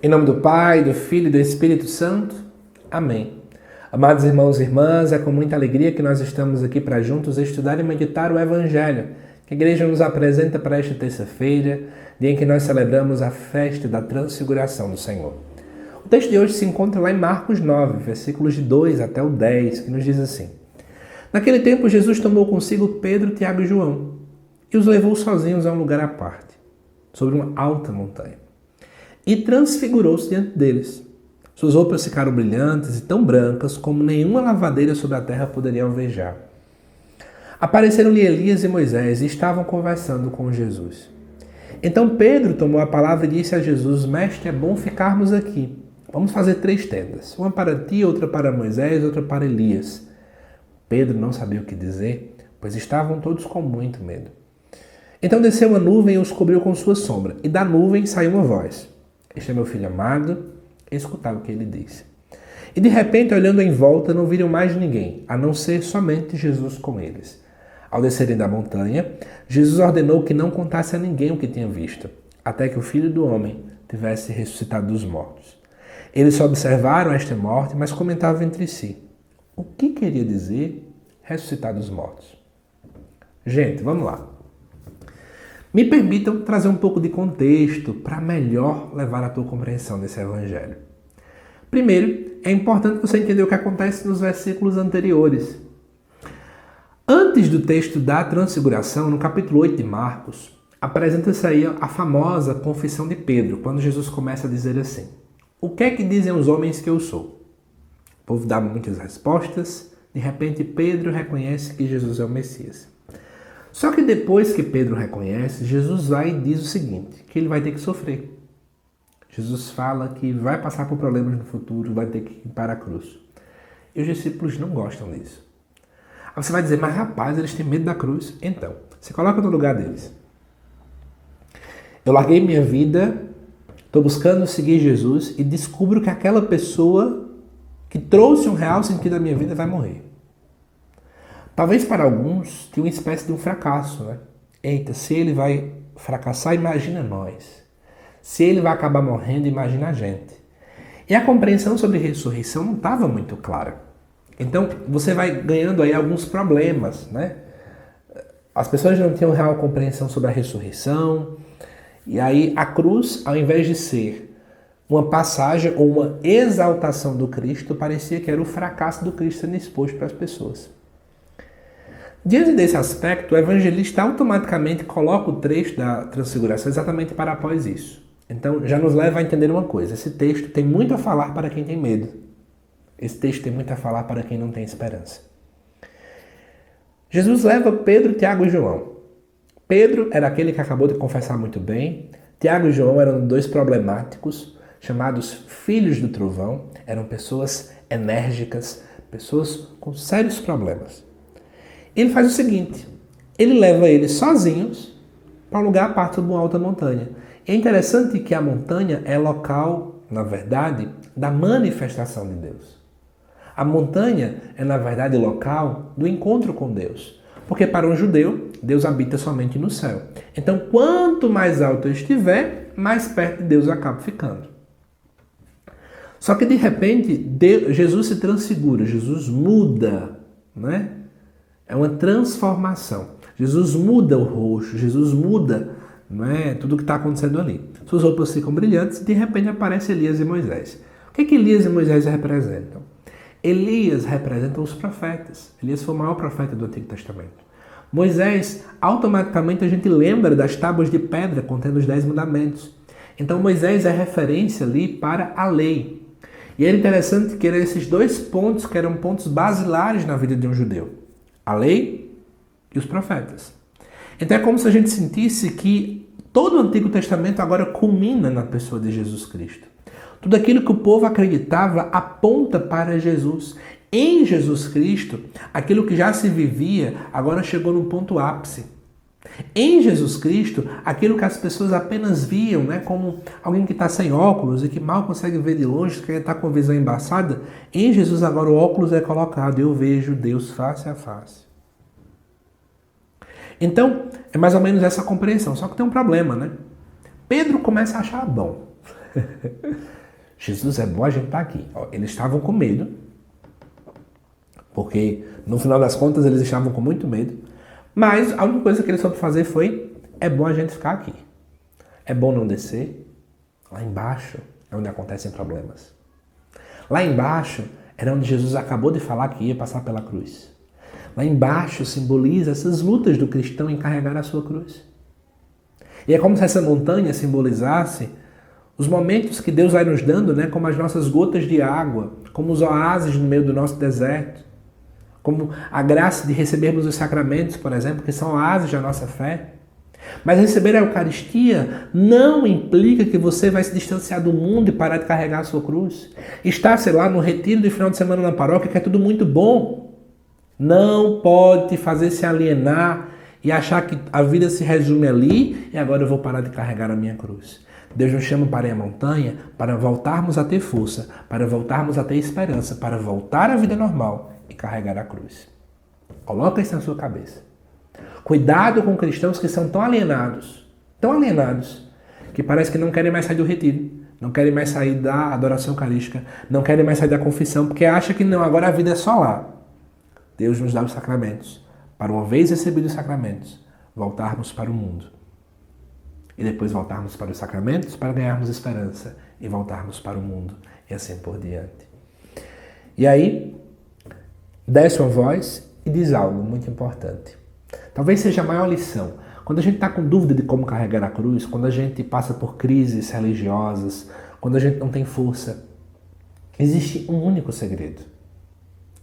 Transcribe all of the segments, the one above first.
Em nome do Pai, do Filho e do Espírito Santo. Amém. Amados irmãos e irmãs, é com muita alegria que nós estamos aqui para juntos estudar e meditar o Evangelho, que a Igreja nos apresenta para esta terça-feira, dia em que nós celebramos a festa da Transfiguração do Senhor. O texto de hoje se encontra lá em Marcos 9, versículos de 2 até o 10, que nos diz assim: Naquele tempo, Jesus tomou consigo Pedro, Tiago e João e os levou sozinhos a um lugar à parte, sobre uma alta montanha. E transfigurou-se diante deles. Suas roupas ficaram brilhantes e tão brancas como nenhuma lavadeira sobre a terra poderia alvejar. Apareceram-lhe Elias e Moisés e estavam conversando com Jesus. Então Pedro tomou a palavra e disse a Jesus: Mestre, é bom ficarmos aqui. Vamos fazer 3 tendas, uma para ti, outra para Moisés, outra para Elias. Pedro não sabia o que dizer, pois estavam todos com muito medo. Então desceu uma nuvem e os cobriu com sua sombra, e da nuvem saiu uma voz: Este é meu filho amado, escutava o que ele disse. E de repente, olhando em volta, não viram mais ninguém, a não ser somente Jesus com eles. Ao descerem da montanha, Jesus ordenou que não contasse a ninguém o que tinha visto, até que o Filho do Homem tivesse ressuscitado dos mortos. Eles só observaram esta morte, mas comentavam entre si: o que queria dizer ressuscitar dos mortos? Gente, vamos lá. Me permitam trazer um pouco de contexto para melhor levar a tua compreensão desse evangelho. Primeiro, é importante você entender o que acontece nos versículos anteriores. Antes do texto da Transfiguração, no capítulo 8 de Marcos, apresenta-se aí a famosa confissão de Pedro, quando Jesus começa a dizer assim: O que é que dizem os homens que eu sou? O povo dá muitas respostas, de repente Pedro reconhece que Jesus é o Messias. Só que depois que Pedro reconhece, Jesus vai e diz o seguinte, que ele vai ter que sofrer. Jesus fala que vai passar por problemas no futuro, vai ter que ir para a cruz. E os discípulos não gostam disso. Aí você vai dizer, mas rapaz, eles têm medo da cruz. Então, você coloca no lugar deles. Eu larguei minha vida, estou buscando seguir Jesus e descubro que aquela pessoa que trouxe um real sentido à minha vida vai morrer. Talvez para alguns tenha uma espécie de um fracasso, né? Eita, se ele vai fracassar, imagina nós. Se ele vai acabar morrendo, imagina a gente. E a compreensão sobre ressurreição não estava muito clara. Então, você vai ganhando aí alguns problemas, né? As pessoas não tinham real compreensão sobre a ressurreição. E aí a cruz, ao invés de ser uma passagem ou uma exaltação do Cristo, parecia que era o fracasso do Cristo sendo exposto para as pessoas. Diante desse aspecto, o evangelista automaticamente coloca o trecho da Transfiguração exatamente para após isso. Então, já nos leva a entender uma coisa. Esse texto tem muito a falar para quem tem medo. Esse texto tem muito a falar para quem não tem esperança. Jesus leva Pedro, Tiago e João. Pedro era aquele que acabou de confessar muito bem. Tiago e João eram 2 problemáticos, chamados filhos do trovão. Eram pessoas enérgicas, pessoas com sérios problemas. Ele faz o seguinte, ele leva eles sozinhos para um lugar à parte de uma alta montanha. É interessante que a montanha é local, na verdade, da manifestação de Deus. A montanha é, na verdade, local do encontro com Deus. Porque para um judeu, Deus habita somente no céu. Então, quanto mais alto eu estiver, mais perto de Deus eu acabo ficando. Só que, de repente, Jesus se transfigura, Jesus muda, né? É uma transformação. Jesus muda o rosto, Jesus muda, não é, tudo o que está acontecendo ali. Suas roupas ficam brilhantes e de repente aparece Elias e Moisés. O que Elias e Moisés representam? Elias representa os profetas. Elias foi o maior profeta do Antigo Testamento. Moisés, automaticamente a gente lembra das tábuas de pedra contendo os 10 mandamentos. Então Moisés é referência ali para a lei. E era interessante que eram esses 2 pontos que eram pontos basilares na vida de um judeu. A lei e os profetas. Então é como se a gente sentisse que todo o Antigo Testamento agora culmina na pessoa de Jesus Cristo. Tudo aquilo que o povo acreditava aponta para Jesus. Em Jesus Cristo, aquilo que já se vivia agora chegou no ponto ápice. Em Jesus Cristo, aquilo que as pessoas apenas viam, né, como alguém que está sem óculos e que mal consegue ver de longe, que está com a visão embaçada, em Jesus agora o óculos é colocado e eu vejo Deus face a face. Então, é mais ou menos essa compreensão, só que tem um problema, né? Pedro começa a achar bom. Jesus, é bom a gente estar aqui. Eles estavam com medo, porque no final das contas eles estavam com muito medo, mas a única coisa que eles souberam fazer foi: é bom a gente ficar aqui. É bom não descer. Lá embaixo é onde acontecem problemas. Lá embaixo era onde Jesus acabou de falar que ia passar pela cruz. Lá embaixo simboliza essas lutas do cristão em carregar a sua cruz. E é como se essa montanha simbolizasse os momentos que Deus vai nos dando, né, como as nossas gotas de água, como os oásis no meio do nosso deserto, como a graça de recebermos os sacramentos, por exemplo, que são oásis da nossa fé. Mas receber a Eucaristia não implica que você vai se distanciar do mundo e parar de carregar a sua cruz. Estar, sei lá, no retiro de final de semana na paróquia, que é tudo muito bom, não pode te fazer se alienar e achar que a vida se resume ali e agora eu vou parar de carregar a minha cruz. Deus nos chama para ir à montanha para voltarmos a ter força, para voltarmos a ter esperança, para voltar à vida normal e carregar a cruz. Coloca isso na sua cabeça. Cuidado com cristãos que são tão alienados, que parece que não querem mais sair do retiro, não querem mais sair da adoração eucarística, não querem mais sair da confissão, porque acham que não, agora a vida é só lá. Deus nos dá os sacramentos, para uma vez recebidos os sacramentos, voltarmos para o mundo. E depois voltarmos para os sacramentos para ganharmos esperança e voltarmos para o mundo e assim por diante. E aí, desce uma voz e diz algo muito importante. Talvez seja a maior lição. Quando a gente está com dúvida de como carregar a cruz, quando a gente passa por crises religiosas, quando a gente não tem força, existe um único segredo.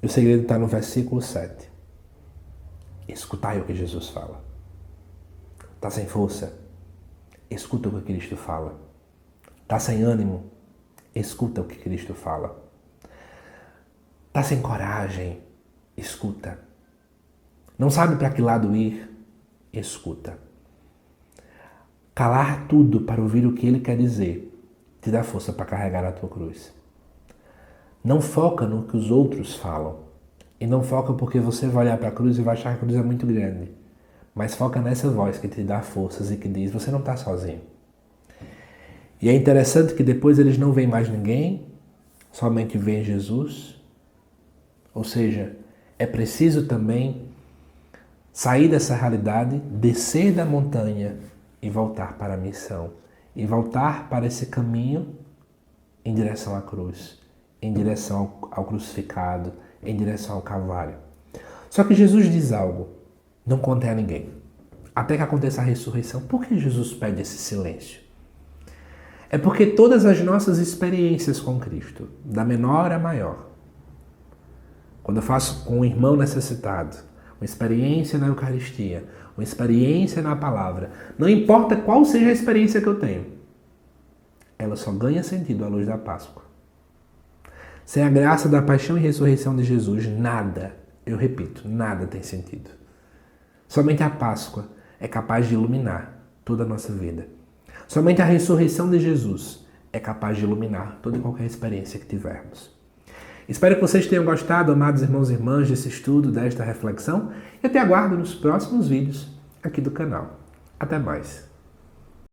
E o segredo está no versículo 7. Escutai o que Jesus fala. Está sem força? Escuta o que Cristo fala. Está sem ânimo? Escuta o que Cristo fala. Está sem coragem? Escuta. Não sabe para que lado ir? Escuta. Calar tudo para ouvir o que Ele quer dizer te dá força para carregar a tua cruz. Não foca no que os outros falam. E não foca porque você vai olhar para a cruz e vai achar que a cruz é muito grande. Mas foca nessa voz que te dá forças e que diz: você não está sozinho. E é interessante que depois eles não veem mais ninguém, somente veem Jesus. Ou seja, é preciso também sair dessa realidade, descer da montanha e voltar para a missão. E voltar para esse caminho em direção à cruz, em direção ao crucificado, em direção ao Calvário. Só que Jesus diz algo: não contem a ninguém, até que aconteça a ressurreição. Por que Jesus pede esse silêncio? É porque todas as nossas experiências com Cristo, da menor à maior, quando eu faço com um irmão necessitado, uma experiência na Eucaristia, uma experiência na palavra, não importa qual seja a experiência que eu tenho, ela só ganha sentido à luz da Páscoa. Sem a graça da paixão e ressurreição de Jesus, nada, eu repito, nada tem sentido. Somente a Páscoa é capaz de iluminar toda a nossa vida. Somente a ressurreição de Jesus é capaz de iluminar toda e qualquer experiência que tivermos. Espero que vocês tenham gostado, amados irmãos e irmãs, desse estudo, desta reflexão, e até aguardo nos próximos vídeos aqui do canal. Até mais!